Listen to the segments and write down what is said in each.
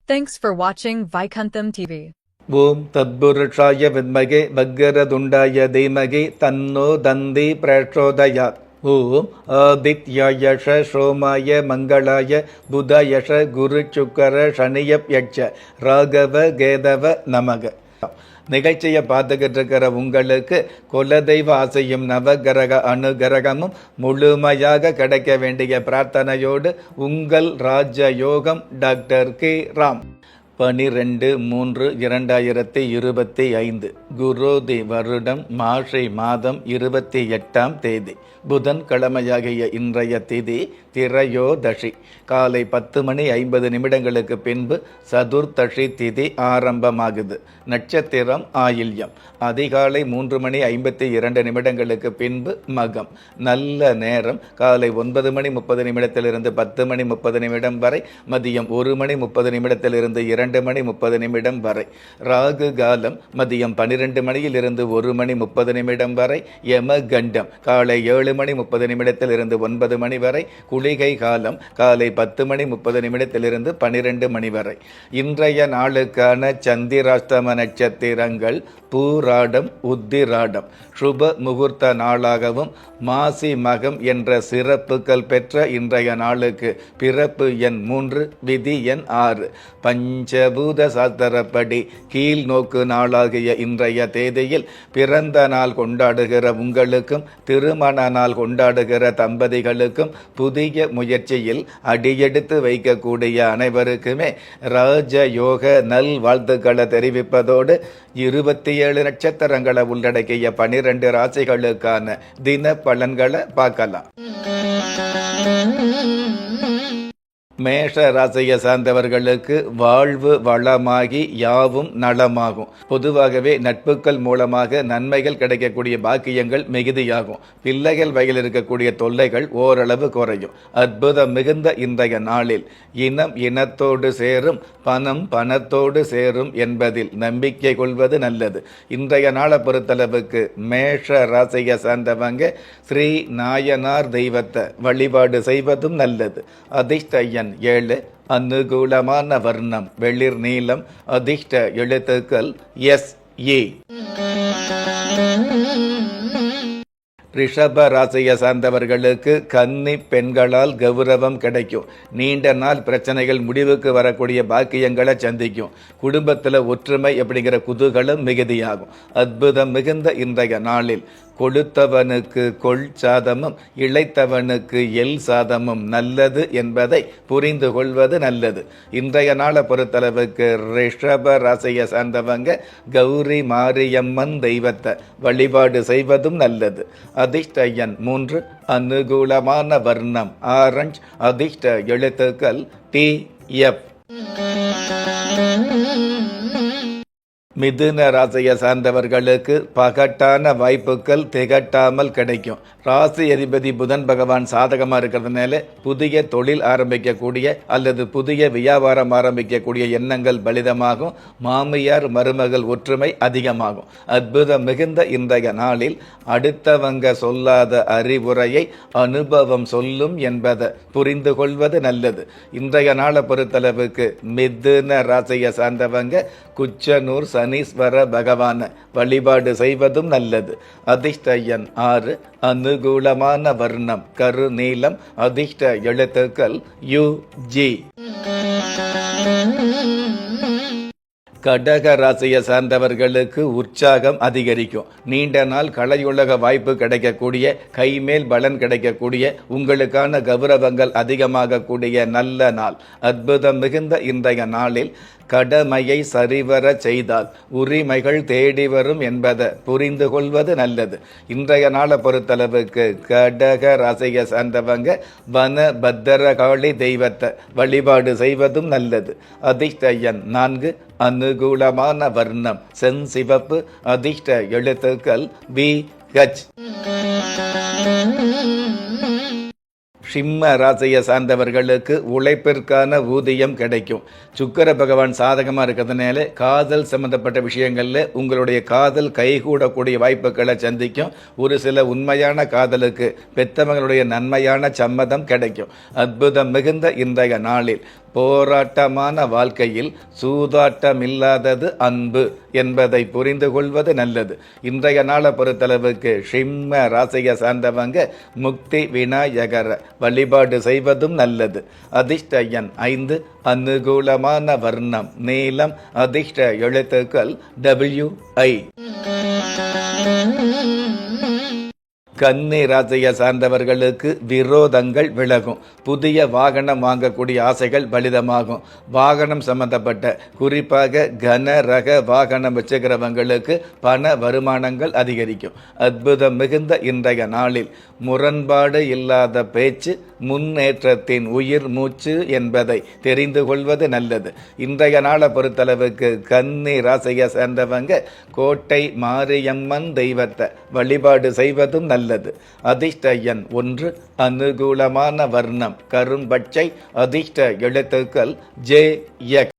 Thanks for watching Vaikuntham TV. ஓம் தத்புருஷாய வித்மகே வக்கரதுண்டாய தீமகி தன்னோ தந்தி பிரச்சோதயாத். ஓம் ஆதித்யாயஷ சோமாய மங்களாய புதயஷ குரு சுக்கர சனியப்யட்ச ராகவ கேதவ நமக. நிகழ்ச்சியை பார்த்துக்கிட்டு இருக்கிற உங்களுக்கு குலதெய்வ ஆசையும் நவகிரக அனுகிரகமும் முழுமையாக கிடைக்க வேண்டிய பிரார்த்தனையோடு உங்கள் ராஜயோகம் டாக்டர் கே ராம். 12/3/2025 குரோதி வருடம் மார்கழி மாதம் 28ஆம் தேதி புதன்கிழமையாகிய இன்றைய திதி திரையோதசி. காலை 10:50 பின்பு சதுர்த்தசி திதி ஆரம்பமாகுது. நட்சத்திரம் ஆயில்யம். அதிகாலை 3:52 பின்பு மகம். நல்ல நேரம் காலை 9:30 10:30 வரை, மதியம் 1:30 2:30 வரை. ராகு காலம் மதியம் 12 1:30 வரை. யம கண்டம் காலை 7:30 9 வரை. குளிகை காலம் காலை 10:30 12 வரை. இன்றைய நாளுக்கான சந்திராஷ்டம நட்சத்திரங்கள் பூராடம் உத்திராடம். சுப முகூர்த்த நாளாகவும் மாசி மகம் என்ற சிறப்புகள் பெற்ற இன்றைய நாளுக்கு பிறப்பு எண் 3, விதி எண் 6. பஞ்சபூத சாஸ்திரப்படி கீழ் நோக்கு நாளாகிய இன்றைய தேதியில் பிறந்த நாள் கொண்டாடுகிற உங்களுக்கும் திருமண நாள் கொண்டாடுகிற தம்பதிகளுக்கும் புதிய முயற்சியில் அடியெடுத்து வைக்கக்கூடிய அனைவருக்குமே ராஜயோக நல் வாழ்த்துக்களை தெரிவிப்பதோடு 27 நட்சத்திரங்களை உள்ளடக்கிய 12 ராசிகளுக்கான தின பலன்களை பார்க்கலாம். மேஷ ராசியை சார்ந்தவர்களுக்கு வாழ்வு வளமாகி யாவும் நலமாகும். பொதுவாகவே நட்புகள் மூலமாக நன்மைகள் கிடைக்கக்கூடிய பாக்கியங்கள் மிகுதியாகும். பிள்ளைகள் வகையில் இருக்கக்கூடிய தொல்லைகள் ஓரளவு குறையும். அற்புதம் மிகுந்த இன்றைய நாளில் இனம் இனத்தோடு சேரும், பணம் பணத்தோடு சேரும் என்பதில் நம்பிக்கை கொள்வது நல்லது. இன்றைய நாளை பொறுத்தளவுக்கு மேஷ ராசியை சார்ந்தவங்க ஸ்ரீ நாயனார் தெய்வத்தை வழிபாடு செய்வதும் நல்லது. அதிர்ஷ்ட 7. அனுகூலமான வர்ணம் வெளிர் நீலம். அதிர்ஷ்ட எழுத்துக்கள் SE. ரிஷப ராசியை சார்ந்தவர்களுக்கு கன்னி பெண்களால் கௌரவம் கிடைக்கும். நீண்ட நாள் பிரச்சனைகள் முடிவுக்கு வரக்கூடிய பாக்கியங்களை சந்திக்கும். குடும்பத்தில் ஒற்றுமை அப்படிங்கிற குதூகலம் மிகுதியாகும். அற்புதம் மிகுந்த இன்றைய நாளில் கொடுத்தவனுக்கு கொள் சாதமும் இளைத்தவனுக்கு எல் சாதமும் நல்லது என்பதை புரிந்து கொள்வது நல்லது. இன்றைய நாளை பொறுத்தளவுக்கு ரிஷப ராசியை சார்ந்தவங்க கௌரி மாரியம்மன் தெய்வத்தை வழிபாடு செய்வதும் நல்லது. அதிர்ஷ்ட எண் 3. அனுகூலமான வர்ணம் ஆரஞ்சு. அதிர்ஷ்ட எழுத்துக்கள் TF. மிதுன ராசியை சார்ந்தவர்களுக்கு பகட்டான வாய்ப்புகள் திகட்டாமல் கிடைக்கும். ராசி அதிபதி புதன் பகவான் சாதகமாக இருக்கிறதுனால புதிய தொழில் ஆரம்பிக்கக்கூடிய அல்லது புதிய வியாபாரம் ஆரம்பிக்கக்கூடிய எண்ணங்கள் பலிதமாகும். மாமியார் மருமகள் ஒற்றுமை அதிகமாகும். அற்புதம் மிகுந்த இன்றைய நாளில் அடுத்தவங்க சொல்லாத அறிவுரையை அனுபவம் சொல்லும் என்பதை புரிந்து கொள்வது நல்லது. இன்றைய நாளை பொறுத்தளவுக்கு மிதுன ராசியை சார்ந்தவங்க குச்சனூர் சனீஸ்வர பகவான வழிபாடு செய்வதும் நல்லது. அதிர்ஷ்ட எண் 6. அனுகூலமான வர்ணம் கரு நீலம். அதிர்ஷ்ட எழுத்துக்கள் UG. கடக ராசியை சார்ந்தவர்களுக்கு உற்சாகம் அதிகரிக்கும். நீண்ட நாள் கலையுலக வாய்ப்பு கிடைக்கக்கூடிய, கைமேல் பலன் கிடைக்கக்கூடிய, உங்களுக்கான கௌரவங்கள் அதிகமாகக்கூடிய நல்ல நாள். அற்புதம் மிகுந்த இன்றைய நாளில் கடமையை சரிவர செய்தால் உரிமைகள் தேடி வரும் என்பதை புரிந்து கொள்வது நல்லது. இன்றைய நாளை பொறுத்தளவுக்கு கடக ராசியை சார்ந்தவங்க வன பத்திரகாளி தெய்வத்தை வழிபாடு செய்வதும் நல்லது. அதிர்ஷ்ட எண் 4. அனுகூலமான வர்ணம் செஞ்சிவப்பு. அதிர்ஷ்ட எழுத்துக்கள் BH. சிம்ம ராசியை சார்ந்தவர்களுக்கு உழைப்பிற்கான ஊதியம் கிடைக்கும். சுக்கிர பகவான் சாதகமாக இருக்கிறதுனால காதல் சம்பந்தப்பட்ட விஷயங்களில் உங்களுடைய காதல் கைகூடக்கூடிய வாய்ப்புகளை சந்திக்கும். ஒரு சில உண்மையான காதலுக்கு பெத்தவங்களுடைய நன்மையான சம்மதம் கிடைக்கும். அற்புதம் மிகுந்த இன்றைய நாளில் போராட்டமான வாழ்க்கையில் சூதாட்டமில்லாதது அன்பு என்பதை புரிந்து கொள்வது நல்லது. இன்றைய நாளை பொறுத்தளவுக்கு சிம்ம ராசியை சார்ந்தவங்க முக்தி விநாயகர வழிபாடு செய்வதும் நல்லது. அதிர்ஷ்ட எண் 5, அனுகூலமான வர்ணம் நீலம், அதிர்ஷ்ட எழுத்துக்கள் WI. கன்னி ராசியை சார்ந்தவர்களுக்கு விரோதங்கள் விலகும். புதிய வாகனம் வாங்கக்கூடிய ஆசைகள் பலிதமாகும். வாகனம் சம்பந்தப்பட்ட குறிப்பாக கன ரக வாகனம் வச்சுக்கிறவங்களுக்கு பண வருமானங்கள் அதிகரிக்கும். அற்புதம் மிகுந்த இன்றைய நாளில் முரண்பாடு இல்லாத பேச்சு முன்னேற்றத்தின் உயிர் மூச்சு என்பதை தெரிந்து கொள்வது நல்லது. இன்றைய நாளை பொறுத்தளவுக்கு கன்னி ராசியை சேர்ந்தவங்க கோட்டை மாரியம்மன் தெய்வத்தை வழிபாடு செய்வதும் நல்லது. அதிர்ஷ்ட எண் 1, அனுகூலமான வர்ணம் கரும்பச்சை, அதிர்ஷ்ட எழுத்துக்கள் JX.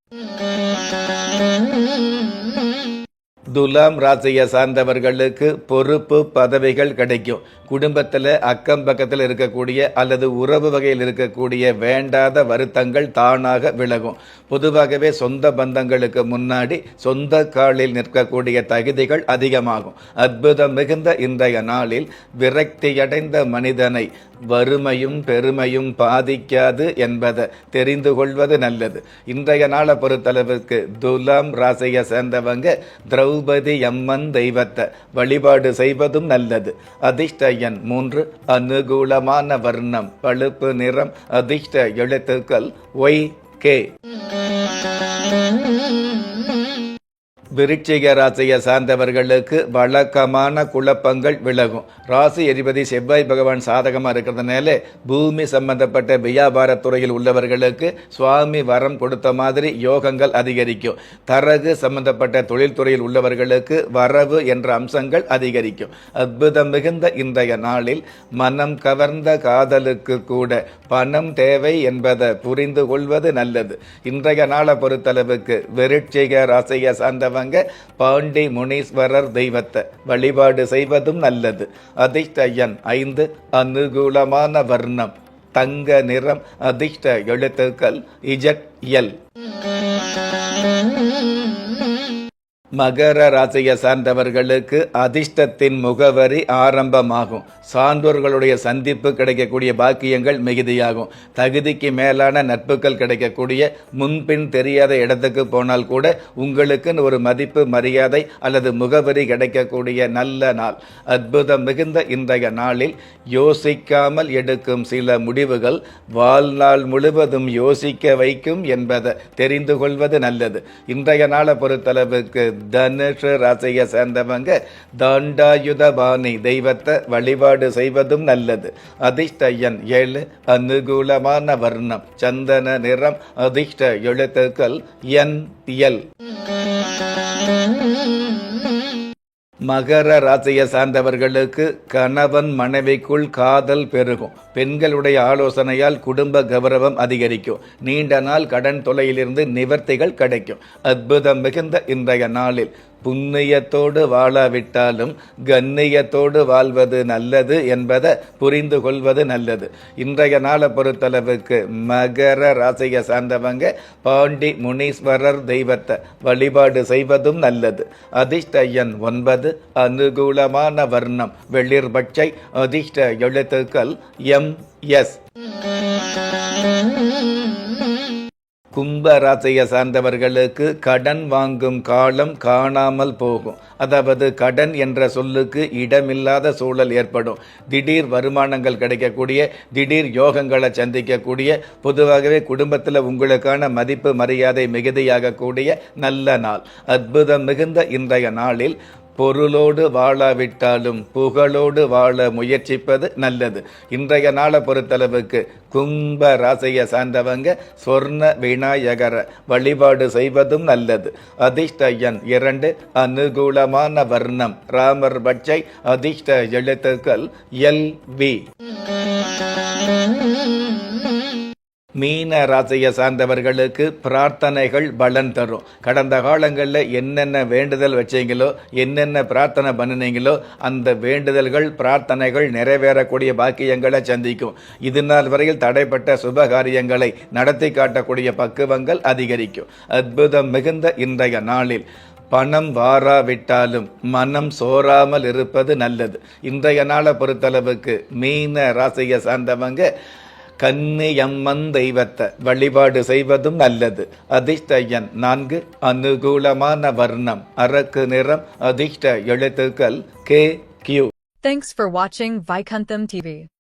துலாம் ராசியை சார்ந்தவர்களுக்கு பொறுப்பு பதவிகள் கிடைக்கும். குடும்பத்தில் அக்கம் பக்கத்தில் இருக்கக்கூடிய அல்லது உறவு வகையில் இருக்கக்கூடிய வேண்டாத வருத்தங்கள் தானாக விலகும். பொதுவாகவே சொந்த பந்தங்களுக்கு முன்னாடி சொந்த காலில் நிற்கக்கூடிய தகுதிகள் அதிகமாகும். அற்புதம் மிகுந்த இன்றைய நாளில் விரக்தியடைந்த மனிதனை வறுமையும் பெருமையும் பாதிக்காது என்பதை தெரிந்து கொள்வது நல்லது. இன்றைய நாளை பொறுத்தளவுக்கு துலாம் ராசியை சேர்ந்தவங்க திரௌபதி அம்மன் தெய்வத்தை வழிபாடு செய்வதும் நல்லது. அதிர்ஷ்ட எண் 3, அனுகூலமான வர்ணம் பழுப்பு நிறம், அதிர்ஷ்ட எழுத்துக்கள் YK. விருச்சிக ராசியை சார்ந்தவர்களுக்கு வழக்கமான குழப்பங்கள் விலகும். ராசி அதிபதி செவ்வாய் பகவான் சாதகமாக இருக்கிறதுனால பூமி சம்பந்தப்பட்ட வியாபாரத்துறையில் உள்ளவர்களுக்கு சுவாமி வரம் கொடுத்த மாதிரி யோகங்கள் அதிகரிக்கும். தரகு சம்பந்தப்பட்ட தொழில்துறையில் உள்ளவர்களுக்கு வரவு என்ற அம்சங்கள் அதிகரிக்கும். அற்புதம் மிகுந்த இன்றைய நாளில் மனம் கவர்ந்த காதலுக்கு கூட பணம் தேவை என்பதை புரிந்து கொள்வது நல்லது. இன்றைய நாளை பொறுத்தளவுக்கு விருச்சிக ராசியை சார்ந்தவங்க பாண்டி முனீஸ்வரர் தெய்வத்தை வழிபாடு செய்வதும் நல்லது. அதிர்ஷ்ட எண் 5, அனுகூலமான வர்ணம் தங்க நிறம், அதிர்ஷ்ட எழுத்துக்கள் ZL. மகர ராசியை சார்ந்தவர்களுக்கு அதிர்ஷ்டத்தின் முகவரி ஆரம்பமாகும். சான்றோர்களுடைய சந்திப்பு கிடைக்கக்கூடிய பாக்கியங்கள் மிகுதியாகும். தகுதிக்கு மேலான நட்புகள் கிடைக்கக்கூடிய, முன்பின் தெரியாத இடத்துக்கு போனால் கூட உங்களுக்குன்னு ஒரு மதிப்பு மரியாதை அல்லது முகவரி கிடைக்கக்கூடிய நல்ல நாள். அற்புதம் மிகுந்த இன்றைய நாளில் யோசிக்காமல் எடுக்கும் சில முடிவுகள் வாழ்நாள் முழுவதும் யோசிக்க வைக்கும் என்பதை தெரிந்து கொள்வது நல்லது. இன்றைய நாளை பொறுத்தளவுக்கு தனுஷ ராசியை சேர்ந்தவங்க தாண்டாயுதபாணி தெய்வத்தை வழிபாடு செய்வதும் நல்லது. அதிர்ஷ்ட எண் 7, அனுகூலமான வர்ணம் சந்தன நிறம், அதிர்ஷ்ட எழுத்துக்கள் NL. மகர ராசியை சார்ந்தவர்களுக்கு கணவன் மனைவிக்குள் காதல் பெருகும். பெண்களுடைய ஆலோசனையால் குடும்ப கௌரவம் அதிகரிக்கும். நீண்ட நாள் கடன் தொல்லையிலிருந்து நிவர்த்திகள் கிடைக்கும். அற்புதம் மிகுந்த இன்றைய நாளில் புண்ணியத்தோடு வாழாவிட்டாலும் கண்ணியத்தோடு வாழ்வது நல்லது என்பதை புரிந்து கொள்வது நல்லது. இன்றைய நாளை பொறுத்தளவுக்கு மகர ராசியை சார்ந்தவங்க பாண்டி முனீஸ்வரர் தெய்வத்தை வழிபாடு செய்வதும் நல்லது. அதிர்ஷ்ட எண் 9, அனுகூலமான வர்ணம் வெளிர் பச்சை, அதிர்ஷ்ட எழுத்துக்கள் MS. கும்ப ராசியை சார்ந்தவர்களுக்கு கடன் வாங்கும் காலம் காணாமல் போகும். அதாவது கடன் என்ற சொல்லுக்கு இடமில்லாத சூழல் ஏற்படும். திடீர் வருமானங்கள் கிடைக்கக்கூடிய, திடீர் யோகங்களை சந்திக்கக்கூடிய, பொதுவாகவே குடும்பத்தில் உங்களுக்கான மதிப்பு மரியாதை மிகுதியாகக்கூடிய நல்ல நாள். அற்புதம் மிகுந்த இன்றைய நாளில் பொருளோடு வாழாவிட்டாலும் புகழோடு வாழ முயற்சிப்பது நல்லது. இன்றைய நாளை பொறுத்தளவுக்கு கும்ப ராசியை சார்ந்தவங்க சொர்ண விநாயகரை வழிபாடு செய்வதும் நல்லது. அதிர்ஷ்ட எண் 2, அனுகூலமான வர்ணம் ராமர் பச்சை, அதிர்ஷ்ட எழுத்துக்கள் LV. மீன ராசியை சார்ந்தவர்களுக்கு பிரார்த்தனைகள் பலன் தரும். கடந்த காலங்களில் என்னென்ன வேண்டுதல் வச்சீங்களோ, என்னென்ன பிரார்த்தனை பண்ணினீங்களோ, அந்த வேண்டுதல்கள் பிரார்த்தனைகள் நிறைவேறக்கூடிய பாக்கியங்களை சந்திக்கும். இது நாள் வரையில் தடைப்பட்ட சுபகாரியங்களை நடத்தி காட்டக்கூடிய பக்குவங்கள் அதிகரிக்கும். அற்புதம் மிகுந்த இன்றைய நாளில் பணம் வாராவிட்டாலும் மனம் சோறாமல் இருப்பது நல்லது. இன்றைய நாளை பொறுத்தளவுக்கு மீன ராசியை சார்ந்தவங்க கன்னியம்மன் தெய்வத்தை வழிபாடு செய்வதும் நல்லது. அதிர்ஷ்ட எண் 4, அனுகூலமான வர்ணம் அரக்கு நிறம், அதிர்ஷ்ட எழுத்துக்கள் KQ. Thanks for watching Vaikuntham TV.